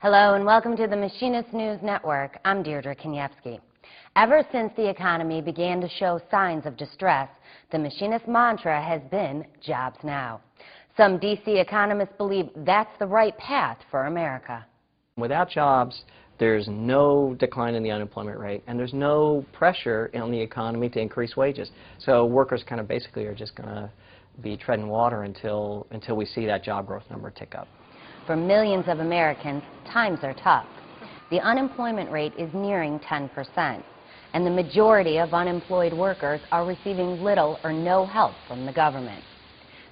Hello and welcome to the Machinists News Network. I'm Deirdre Kaniewski. Ever since the economy began to show signs of distress, the Machinist mantra has been jobs now. Some D.C. economists believe that's the right path for America. Without jobs, there's no decline in the unemployment rate, and there's no pressure on the economy to increase wages. So workers kind of basically are just going to be treading water until we see that job growth number tick up. For millions of Americans, times are tough. The unemployment rate is nearing 10%, and the majority of unemployed workers are receiving little or no help from the government.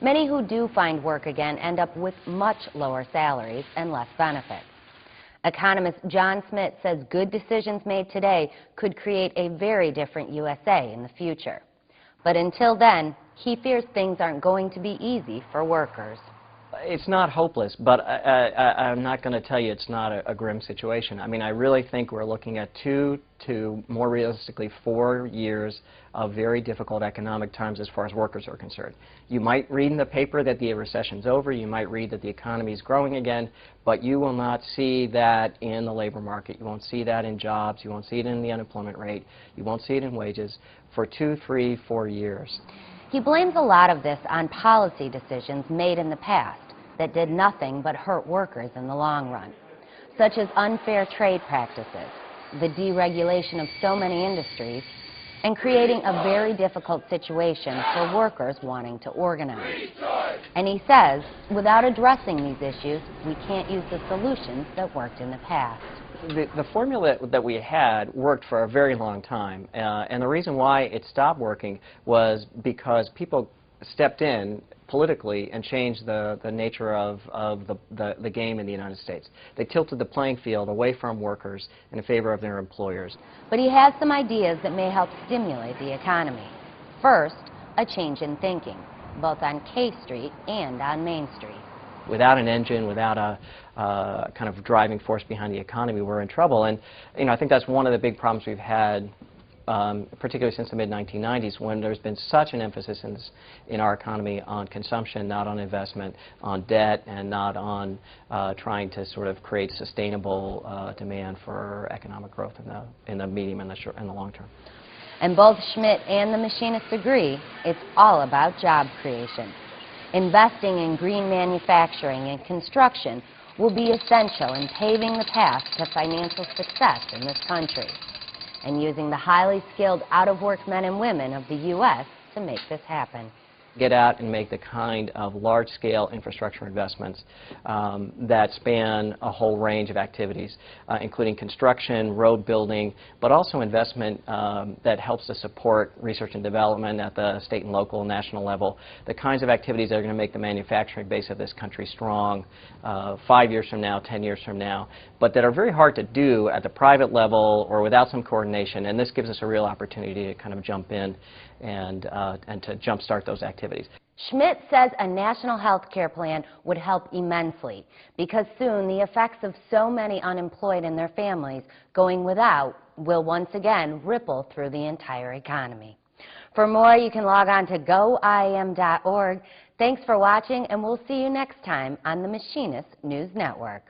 Many who do find work again end up with much lower salaries and less benefits. Economist John Schmidt says good decisions made today could create a very different USA in the future. But until then, he fears things aren't going to be easy for workers. It's not hopeless, but I'm not going to tell you it's not a grim situation. I mean, I really think we're looking at 2 to more realistically 4 years of very difficult economic times as far as workers are concerned. You might read in the paper that the recession's over, you might read that the economy is growing again, but you will not see that in the labor market. You won't see that in jobs, you won't see it in the unemployment rate, you won't see it in wages for 2, 3, 4 years. He blames a lot of this on policy decisions made in the past that did nothing but hurt workers in the long run, such as unfair trade practices, the deregulation of so many industries, and creating a very difficult situation for workers wanting to organize. And he says, without addressing these issues, we can't use the solutions that worked in the past. The formula that we had worked for a very long time, and the reason why it stopped working was because people stepped in politically and changed the nature of the game in the United States. They tilted the playing field away from workers in favor of their employers. But he has some ideas that may help stimulate the economy. First, a change in thinking, both on K Street and on Main Street. Without an engine, without a kind of driving force behind the economy, we're in trouble. And I think that's one of the big problems we've had, particularly since the mid-1990s, when there's been such an emphasis in our economy on consumption, not on investment, on debt, and not on trying to sort of create sustainable demand for economic growth in the medium and the long term. And both Schmidt and the Machinists agree it's all about job creation. Investing in green manufacturing and construction will be essential in paving the path to financial success in this country, and using the highly skilled out-of-work men and women of the U.S. to make this happen. Get out and make the kind of large-scale infrastructure investments that span a whole range of activities, including construction, road building, but also investment that helps to support research and development at the state and local and national level, the kinds of activities that are going to make the manufacturing base of this country strong 5 years from now, 10 years from now, but that are very hard to do at the private level or without some coordination, and this gives us a real opportunity to kind of jump in and to jumpstart those activities. Schmidt says a national health care plan would help immensely because soon the effects of so many unemployed and their families going without will once again ripple through the entire economy. For more, you can log on to goim.org. Thanks for watching, and we'll see you next time on the Machinist News Network.